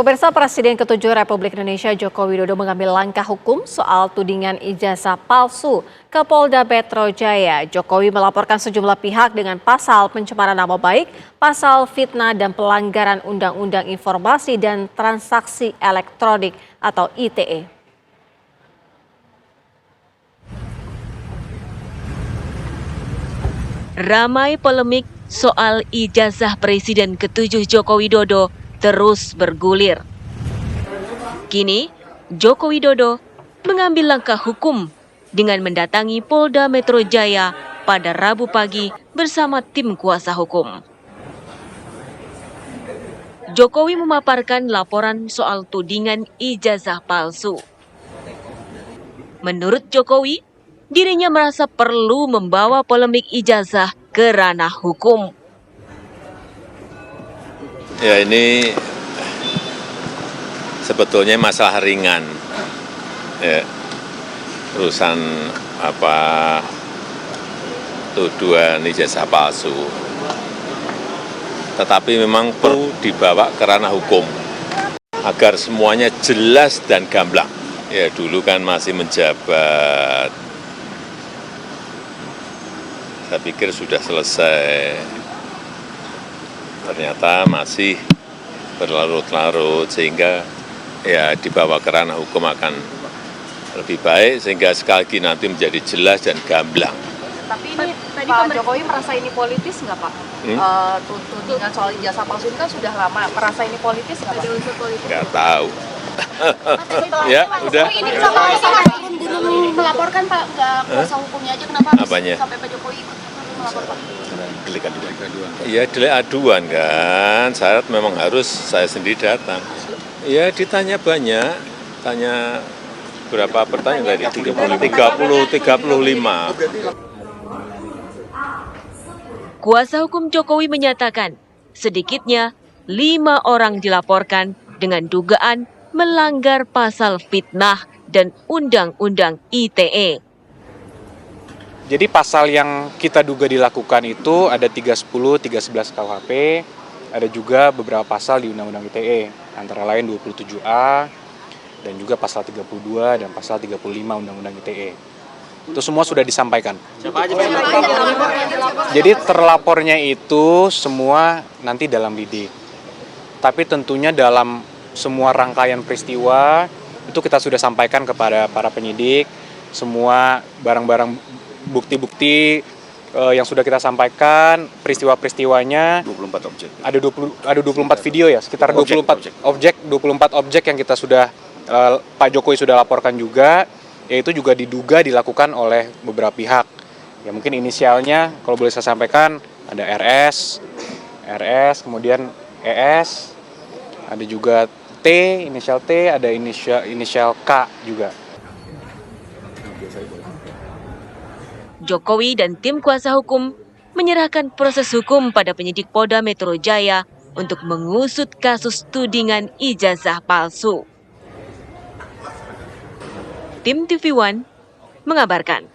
Pemirsa, Presiden ke-7 Republik Indonesia Joko Widodo mengambil langkah hukum soal tudingan ijazah palsu ke Polda Metro Jaya. Jokowi melaporkan sejumlah pihak dengan pasal pencemaran nama baik, pasal fitnah dan pelanggaran Undang-Undang Informasi dan Transaksi Elektronik atau ITE. Ramai polemik soal ijazah Presiden ke-7 Joko Widodo terus bergulir. Kini, Joko Widodo mengambil langkah hukum dengan mendatangi Polda Metro Jaya pada Rabu pagi bersama tim kuasa hukum. Jokowi memaparkan laporan soal tudingan ijazah palsu. Menurut Jokowi, dirinya merasa perlu membawa polemik ijazah ke ranah hukum. Ya, ini sebetulnya masalah ringan, ya, urusan tuduhan ijazah palsu. Tetapi memang perlu dibawa ke ranah hukum agar semuanya jelas dan gamblang. Ya, dulu kan masih menjabat, saya pikir sudah selesai. Ternyata masih berlarut-larut, sehingga ya dibawa ke ranah hukum akan lebih baik, sehingga sekali lagi nanti menjadi jelas dan gamblang. Tapi ini Pak Jokowi merasa ini politis nggak Pak? Tudingan soal ijazah palsu ini kan sudah lama, merasa ini politis nggak Pak? Nggak tahu. Ya, udah. Ini kenapa gunung melaporkan Pak, nggak kuasa hukumnya aja, kenapa Apanya? sampai Pak Jokowi ikut melapor Pak? Ya, delik aduan kan, syarat memang harus saya sendiri datang. Ya, ditanya banyak, tanya berapa pertanyaan tadi? 35. Kuasa hukum Jokowi menyatakan sedikitnya 5 orang dilaporkan dengan dugaan melanggar pasal fitnah dan Undang-Undang ITE. Jadi pasal yang kita duga dilakukan itu ada 310, 311 KUHP, ada juga beberapa pasal di Undang-Undang ITE, antara lain 27A, dan juga pasal 32 dan pasal 35 Undang-Undang ITE. Itu semua sudah disampaikan. Jadi terlapornya itu semua nanti dalam lidik. Tapi tentunya dalam semua rangkaian peristiwa, itu kita sudah sampaikan kepada para penyidik, semua barang-barang bukti-bukti yang sudah kita sampaikan, peristiwa-peristiwanya 24 objek. Ada 24 video ya, sekitar 24 objek yang kita sudah Pak Jokowi sudah laporkan juga, yaitu juga diduga dilakukan oleh beberapa pihak. Ya mungkin inisialnya kalau boleh saya sampaikan ada RS, kemudian ES, ada juga T, inisial T, ada inisial K juga. Jokowi dan tim kuasa hukum menyerahkan proses hukum pada penyidik Polda Metro Jaya untuk mengusut kasus tudingan ijazah palsu. Tim TV One mengabarkan.